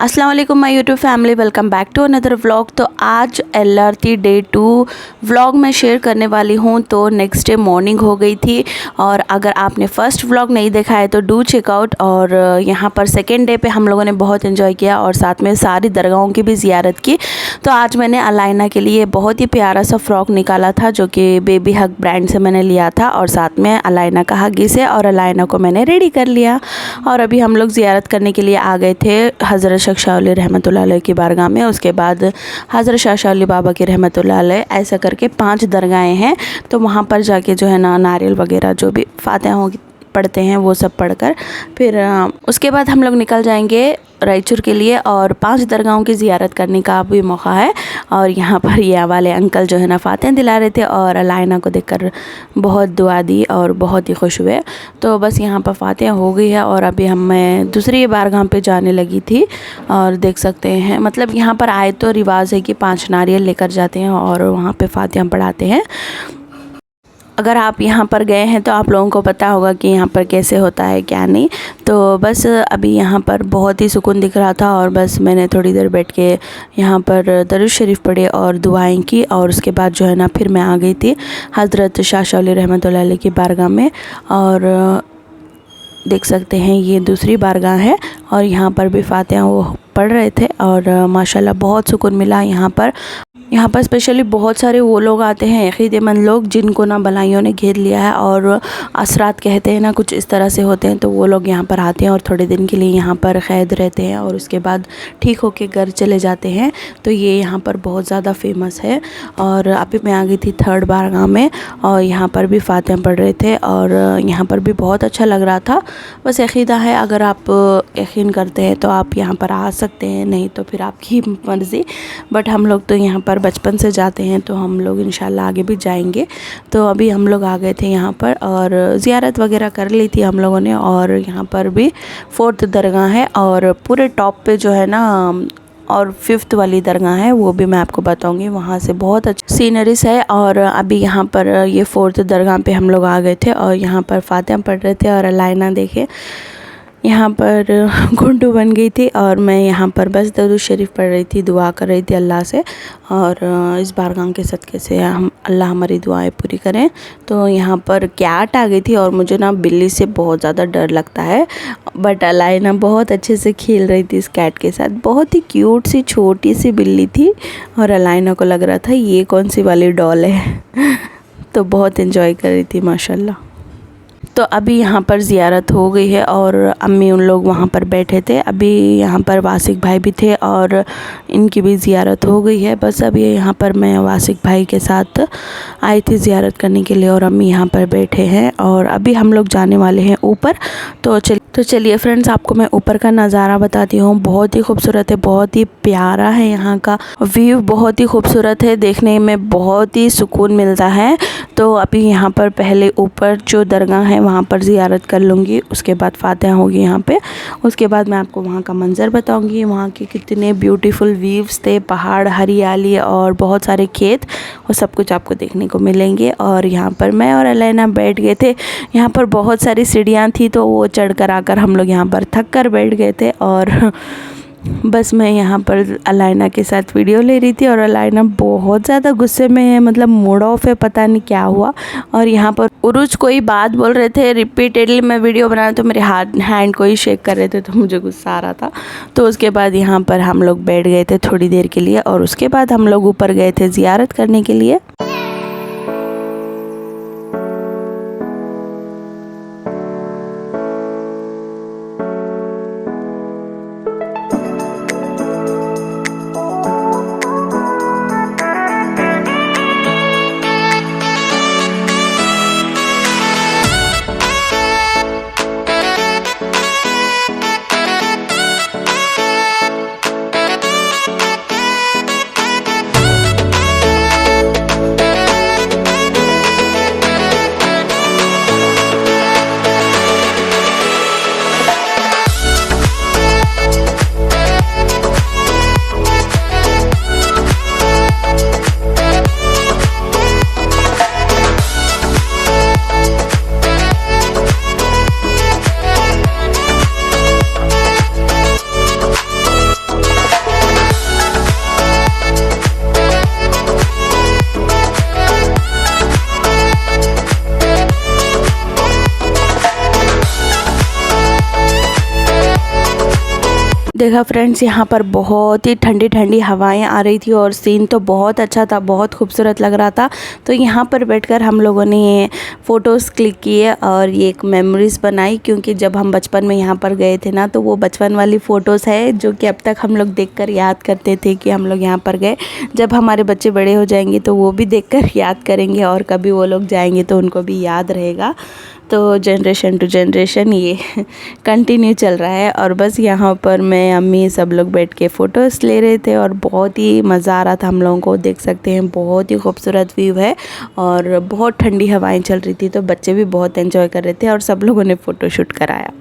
अस्सलाम वालेकुम my YouTube family, welcome back to another vlog. तो आज LRT डे 2 व्लॉग मैं शेयर करने वाली हूँ। तो नेक्स्ट डे मॉर्निंग हो गई थी और अगर आपने फ़र्स्ट व्लॉग नहीं देखा है तो डू चेकआउट। और यहाँ पर सेकेंड डे पे हम लोगों ने बहुत एंजॉय किया और साथ में सारी दरगाहों की भी ज़ियारत की। तो आज मैंने अलाइना के लिए बहुत ही प्यारा सा फ़्रॉक निकाला था जो कि बेबी हग ब्रांड से मैंने लिया था और साथ में अलाइना का हगीज़ है और अलाइना को मैंने रेडी कर लिया। और अभी हम लोग ज़ियारत करने के लिए आ गए थे हज़रत शाह वली रहमतुल्लाह अलैह की बारगाह में। उसके बाद हज़रत शाह वली बाबा की रहमतुल्लाह अलैह, ऐसा करके 5 दरगाहें हैं। तो वहाँ पर जाके जो है ना नारियल वगैरह जो भी फातिहा पढ़ते हैं वो सब पढ़कर फिर उसके बाद हम लोग निकल जाएंगे रायचूर के लिए और 5 दरगाहों की ज़ियारत करने का भी मौका है। और यहाँ पर ये वाले अंकल जो है ना फातिहा दिला रहे थे और अलाइना को देखकर बहुत दुआ दी और बहुत ही खुश हुए। तो बस यहाँ पर फातिहा हो गई है और अभी मैं दूसरी बारगाह पे जाने लगी थी। और देख सकते हैं मतलब यहाँ पर आए तो रिवाज है कि 5 नारियल लेकर जाते हैं और वहाँ पे फातिहा पढ़ाते हैं। अगर आप यहाँ पर गए हैं तो आप लोगों को पता होगा कि यहाँ पर कैसे होता है क्या नहीं। तो बस अभी यहाँ पर बहुत ही सुकून दिख रहा था और बस मैंने थोड़ी देर बैठ के यहाँ पर दरूद शरीफ पढ़े और दुआएं की। और उसके बाद जो है ना फिर मैं आ गई थी हज़रत शाह वली रहमतुल्लाह अलैह की बारगाह में। और देख सकते हैं ये दूसरी बारगाह है और यहाँ पर भी फातिहा वो पढ़ रहे थे और माशाल्लाह बहुत सुकून मिला यहाँ पर। यहाँ पर स्पेशली बहुत सारे वो लोग आते हैं अक़ीदतमंद लोग जिनको ना बलाइयों ने घेर लिया है और असरात कहते हैं ना कुछ इस तरह से होते हैं। तो वो लोग यहाँ पर आते हैं और थोड़े दिन के लिए यहाँ पर क़ैद रहते हैं और उसके बाद ठीक होके घर चले जाते हैं। तो ये यहाँ पर बहुत ज़्यादा फेमस है। और अभी मैं आ गई थी 3rd बारगाह में और यहाँ पर भी फातिहा पढ़ रहे थे और यहाँ पर भी बहुत अच्छा लग रहा था। बस अक़ीदा है, अगर आप यकीन करते हैं तो आप यहाँ पर आ सकते हैं, नहीं तो फिर आपकी मर्ज़ी। बट हम लोग तो यहाँ पर बचपन से जाते हैं तो हम लोग इंशाल्लाह आगे भी जाएंगे। तो अभी हम लोग आ गए थे यहाँ पर और ज़ियारत वगैरह कर ली थी हम लोगों ने। और यहाँ पर भी 4th दरगाह है और पूरे टॉप पे जो है ना और 5th वाली दरगाह है वो भी मैं आपको बताऊंगी। वहाँ से बहुत अच्छी सीनरीज है। और अभी यहाँ पर ये 4th दरगाह पे हम लोग आ गए थे और यहाँ पर फातिहा पढ़ रहे थे और अलाइना देखे यहाँ पर घुंटू बन गई थी और मैं यहाँ पर बस दरूद शरीफ पढ़ रही थी, दुआ कर रही थी अल्लाह से। और इस बारगाह के सदक़े से हम अल्लाह हमारी दुआएं पूरी करें। तो यहाँ पर कैट आ गई थी और मुझे ना बिल्ली से बहुत ज़्यादा डर लगता है। बट अलाइना बहुत अच्छे से खेल रही थी इस कैट के साथ। बहुत ही क्यूट सी छोटी सी बिल्ली थी और अलाइना को लग रहा था ये कौन सी वाली डॉल है। तो बहुत इन्जॉय कर रही थी माशाल्लाह। तो अभी यहाँ पर ज़ियारत हो गई है और अम्मी उन लोग वहाँ पर बैठे थे। अभी यहाँ पर वासिक भाई भी थे और इनकी भी ज़ियारत हो गई है। बस अभी यहाँ पर मैं वासिक भाई के साथ आई थी ज़ियारत करने के लिए और अम्मी यहाँ पर बैठे हैं और अभी हम लोग जाने वाले हैं ऊपर। तो चलिए फ्रेंड्स, आपको मैं ऊपर का नज़ारा बताती हूँ। बहुत ही खूबसूरत है, बहुत ही प्यारा है। यहाँ का व्यू बहुत ही खूबसूरत है, देखने में बहुत ही सुकून मिलता है। तो अभी यहाँ पर पहले ऊपर जो दरगाह है वहाँ पर ज़ियारत कर लूँगी, उसके बाद फातिहा होगी यहाँ पे। उसके बाद मैं आपको वहाँ का मंज़र बताऊँगी, वहाँ के कितने ब्यूटीफुल व्यूज़ थे, पहाड़, हरियाली और बहुत सारे खेत, वो सब कुछ आपको देखने को मिलेंगे। और यहाँ पर मैं और अलाइना बैठ गए थे। यहाँ पर बहुत सारी सीढ़ियाँ थी तो वो चढ़ कर आकर हम लोग यहाँ पर थक कर बैठ गए थे। और बस मैं यहाँ पर अलाइना के साथ वीडियो ले रही थी और अलाइना बहुत ज़्यादा गुस्से में है, मतलब मूड ऑफ है, पता नहीं क्या हुआ। और यहाँ पर उरुज कोई बात बोल रहे थे रिपीटेडली, मैं वीडियो बना रही तो मेरे हैंड को ही शेक कर रहे थे तो मुझे गुस्सा आ रहा था। तो उसके बाद यहाँ पर हम लोग बैठ गए थे थोड़ी देर के लिए और उसके बाद हम लोग ऊपर गए थे ज़ियारत करने के लिए। देखा फ्रेंड्स, यहाँ पर बहुत ही ठंडी ठंडी हवाएं आ रही थी और सीन तो बहुत अच्छा था, बहुत खूबसूरत लग रहा था। तो यहाँ पर बैठकर हम लोगों ने फ़ोटोज़ क्लिक किए और ये एक मेमोरीज़ बनाई, क्योंकि जब हम बचपन में यहाँ पर गए थे ना, तो वो बचपन वाली फ़ोटोज़ है जो कि अब तक हम लोग देखकर याद करते थे कि हम लोग यहाँ पर गए। जब हमारे बच्चे बड़े हो जाएंगे तो वो भी देखकर याद करेंगे और कभी वो लोग जाएंगे तो उनको भी याद रहेगा। तो जनरेशन टू जनरेशन ये कंटिन्यू चल रहा है। और बस यहाँ पर मैं, अम्मी, सब लोग बैठ के फ़ोटोज़ ले रहे थे और बहुत ही मज़ा आ रहा था हम लोगों को। देख सकते हैं बहुत ही खूबसूरत व्यू है और बहुत ठंडी हवाएं चल रही थी, तो बच्चे भी बहुत एंजॉय कर रहे थे और सब लोगों ने फ़ोटो शूट कराया।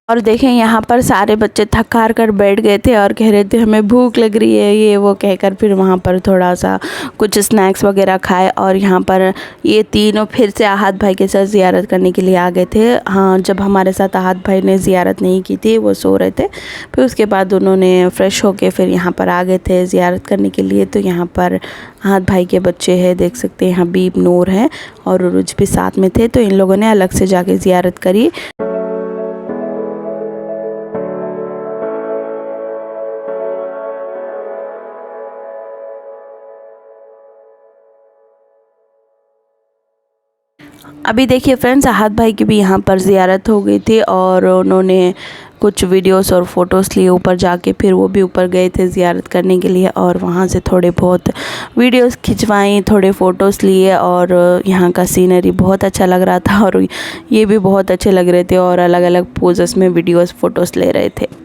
और देखें यहाँ पर सारे बच्चे थक हार कर बैठ गए थे और कह रहे थे हमें भूख लग रही है, ये वो कहकर फिर वहाँ पर थोड़ा सा कुछ स्नैक्स वगैरह खाए। और यहाँ पर ये तीनों फिर से आहत भाई के साथ ज़ियारत करने के लिए आ गए थे। हाँ, जब हमारे साथ आहत भाई ने ज़ियारत नहीं की थी, वो सो रहे थे, फिर उसके बाद उन्होंने फ़्रेश होके फिर यहाँ पर आ गए थे ज़ियारत करने के लिए। तो यहाँ पर आहत भाई के बच्चे हैं, देख सकते हैं, हबीब, नूर हैं और उरुज भी साथ में थे। तो इन लोगों ने अलग से जाके ज़ियारत करी। अभी देखिए फ्रेंड्स, आहत भाई की भी यहाँ पर ज़ियारत हो गई थी और उन्होंने कुछ वीडियोस और फ़ोटोज़ लिए ऊपर जाके। फिर वो भी ऊपर गए थे ज़ियारत करने के लिए और वहाँ से थोड़े बहुत वीडियोस खिंचवाई, थोड़े फ़ोटोज़ लिए और यहाँ का सीनरी बहुत अच्छा लग रहा था और ये भी बहुत अच्छे लग रहे थे और अलग अलग पोजेस में वीडियोस फ़ोटोज़ ले रहे थे।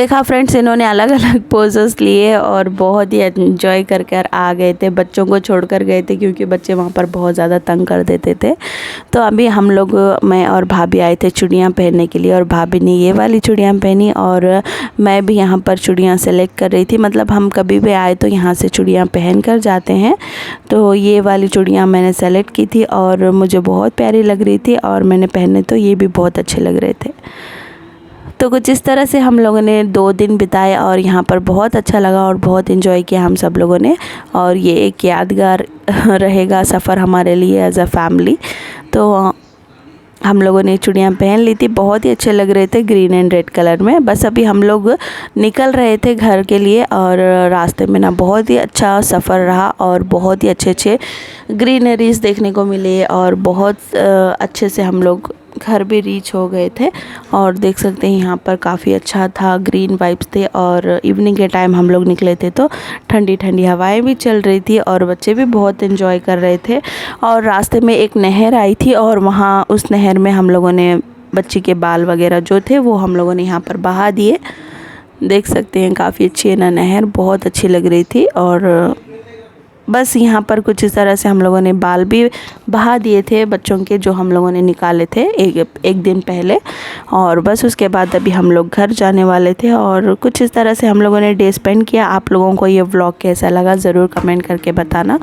देखा फ्रेंड्स, इन्होंने अलग अलग पोजेस लिए और बहुत ही एंजॉय कर कर आ गए थे। बच्चों को छोड़कर गए थे क्योंकि बच्चे वहाँ पर बहुत ज़्यादा तंग कर देते थे। तो अभी हम लोग, मैं और भाभी आए थे चूड़ियाँ पहनने के लिए, और भाभी ने ये वाली चूड़ियाँ पहनी और मैं भी यहाँ पर चूड़ियाँ सेलेक्ट कर रही थी। मतलब हम कभी भी आए तो यहाँ से चूड़ियाँ पहन कर जाते हैं। तो ये वाली चूड़ियाँ मैंने सेलेक्ट की थी और मुझे बहुत प्यारी लग रही थी, और मैंने पहने तो ये भी बहुत अच्छे लग रहे थे। तो कुछ इस तरह से हम लोगों ने 2 दिन बिताए और यहाँ पर बहुत अच्छा लगा और बहुत एंजॉय किया हम सब लोगों ने। और ये एक यादगार रहेगा सफ़र हमारे लिए एज अ फैमिली। तो हम लोगों ने चूड़ियाँ पहन ली थी, बहुत ही अच्छे लग रहे थे ग्रीन एंड रेड कलर में। बस अभी हम लोग निकल रहे थे घर के लिए, और रास्ते में ना बहुत ही अच्छा सफ़र रहा और बहुत ही अच्छे अच्छे ग्रीनरीज देखने को मिले, और बहुत अच्छे से हम लोग घर भी रीच हो गए थे। और देख सकते हैं यहाँ पर काफ़ी अच्छा था, ग्रीन वाइब्स थे, और इवनिंग के टाइम हम लोग निकले थे तो ठंडी ठंडी हवाएं भी चल रही थी और बच्चे भी बहुत एंजॉय कर रहे थे। और रास्ते में एक नहर आई थी और वहाँ उस नहर में हम लोगों ने बच्ची के बाल वगैरह जो थे वो हम लोगों ने यहाँ पर बहा दिए। देख सकते हैं काफ़ी अच्छी है ना नहर, बहुत अच्छी लग रही थी। और बस यहाँ पर कुछ इस तरह से हम लोगों ने बाल भी बहा दिए थे बच्चों के, जो हम लोगों ने निकाले थे एक दिन पहले। और बस उसके बाद अभी हम लोग घर जाने वाले थे, और कुछ इस तरह से हम लोगों ने डे स्पेंड किया। आप लोगों को ये व्लॉग कैसा लगा ज़रूर कमेंट करके बताना।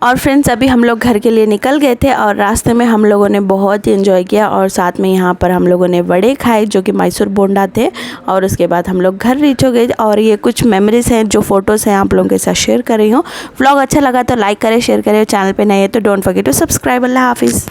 और फ्रेंड्स, अभी हम लोग घर के लिए निकल गए थे और रास्ते में हम लोगों ने बहुत ही एंजॉय किया, और साथ में यहाँ पर हम लोगों ने वड़े खाए जो कि मैसूर बोंडा थे। और उसके बाद हम लोग घर रीच हो गए, और ये कुछ मेमोरीज़ हैं जो फ़ोटोज़ हैं आप लोगों के साथ शेयर कर रही हूँ। व्लॉग अच्छा लगा तो लाइक करें, शेयर करें, चैनल पे नए हैं तो डोंट फॉरगेट टू सब्सक्राइब। अल्लाह हाफिज़।